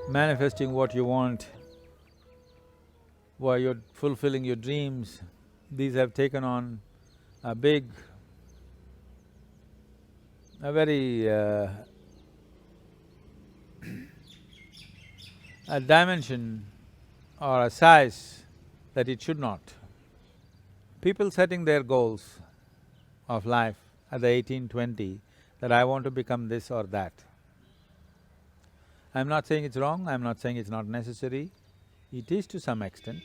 manifesting what you want, while you're fulfilling your dreams, these have taken on a big, a very a dimension or a size that it should not. People setting their goals of life at the 18, 20, that I want to become this or that. I'm not saying it's wrong, I'm not saying it's not necessary, it is to some extent.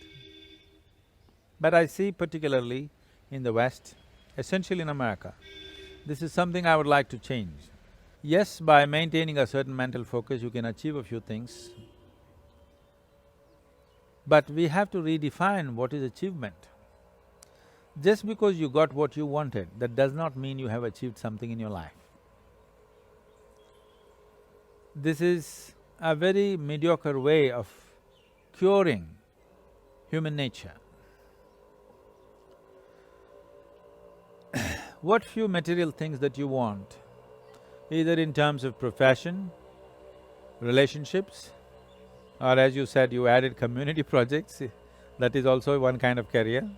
But I see particularly in the West, essentially in America, this is something I would like to change. Yes, by maintaining a certain mental focus, you can achieve a few things, but we have to redefine what is achievement. Just because you got what you wanted, that does not mean you have achieved something in your life. This is a very mediocre way of curing human nature. What few material things that you want, either in terms of profession, relationships, or as you said, you added community projects, that is also one kind of career.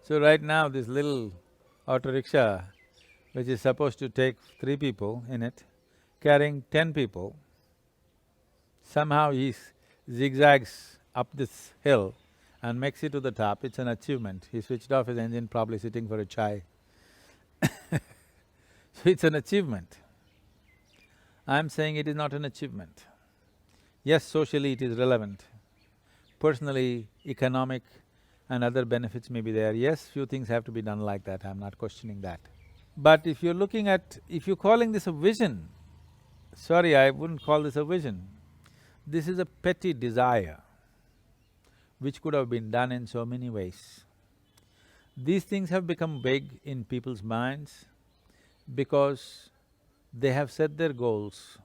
So right now, this little auto rickshaw, which is supposed to take 3 people in it, carrying 10 people, somehow he zigzags up this hill and makes it to the top, it's an achievement. He switched off his engine, probably sitting for a chai. So it's an achievement. I'm saying it is not an achievement. Yes, socially it is relevant. Personally, economic and other benefits may be there. Yes, few things have to be done like that, I'm not questioning that. But if you're looking at… if you're calling this a vision, sorry, I wouldn't call this a vision. This is a petty desire which could have been done in so many ways. These things have become big in people's minds because they have set their goals.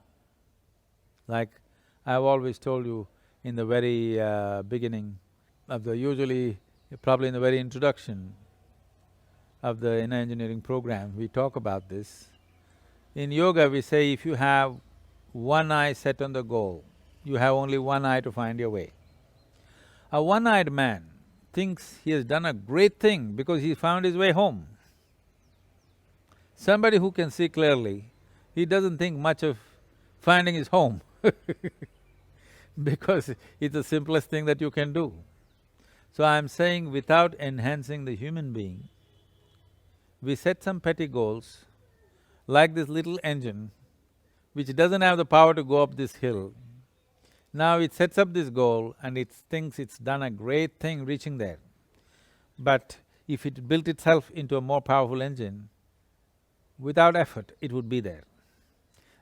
Like I've always told you in the very beginning of the… usually, probably in the very introduction of the inner engineering program, we talk about this. In yoga, we say if you have one eye set on the goal, you have only one eye to find your way. A one-eyed man thinks he has done a great thing because he found his way home. Somebody who can see clearly, he doesn't think much of finding his home because it's the simplest thing that you can do. So I'm saying without enhancing the human being, we set some petty goals, like this little engine which doesn't have the power to go up this hill. Now it sets up this goal and it thinks it's done a great thing reaching there. But if it built itself into a more powerful engine, without effort, it would be there.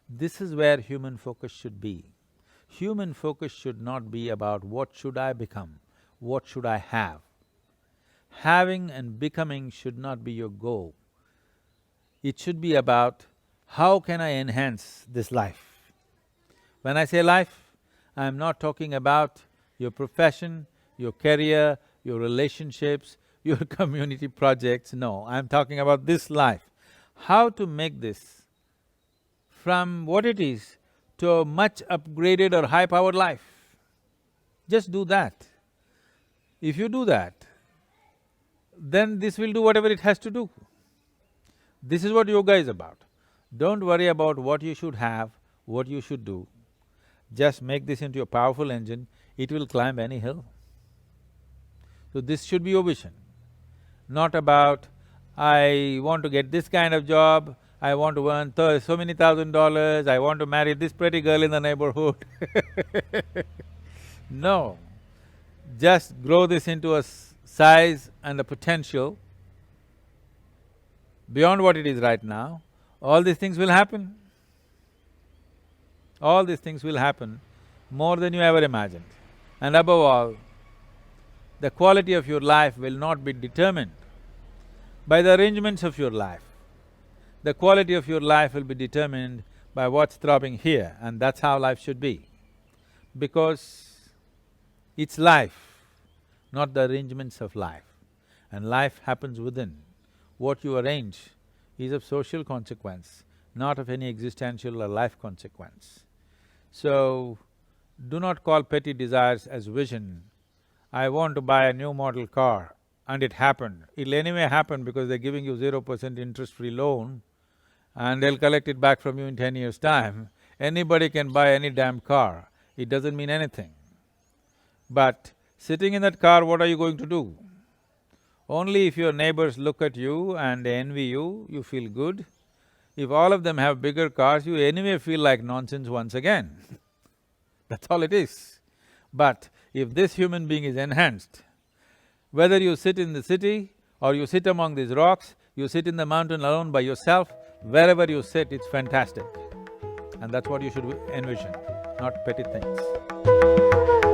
This is where human focus should be. Human focus should not be about what should I become, what should I have. Having and becoming should not be your goal. It should be about how can I enhance this life. When I say life, I'm not talking about your profession, your career, your relationships, your community projects, no, I'm talking about this life. How to make this from what it is to a much upgraded or high-powered life. Just do that. If you do that, then this will do whatever it has to do. This is what yoga is about. Don't worry about what you should have, what you should do. Just make this into a powerful engine, it will climb any hill. So this should be your vision, not about, I want to get this kind of job, I want to earn so many $1,000, I want to marry this pretty girl in the neighborhood No, just grow this into a size and a potential beyond what it is right now, all these things will happen. All these things will happen more than you ever imagined. And above all, the quality of your life will not be determined by the arrangements of your life. The quality of your life will be determined by what's throbbing here, and that's how life should be. Because it's life, not the arrangements of life. And life happens within. What you arrange is of social consequence, not of any existential or life consequence. So, do not call petty desires as vision. I want to buy a new model car, and it happened. It'll anyway happen because they're giving you 0% interest-free loan and they'll collect it back from you in 10 years' time. Anybody can buy any damn car, it doesn't mean anything. But sitting in that car, what are you going to do? Only if your neighbors look at you and they envy you, you feel good. If all of them have bigger cars, you anyway feel like nonsense once again. That's all it is. But if this human being is enhanced, whether you sit in the city or you sit among these rocks, you sit in the mountain alone by yourself, wherever you sit, it's fantastic. And that's what you should envision, not petty things.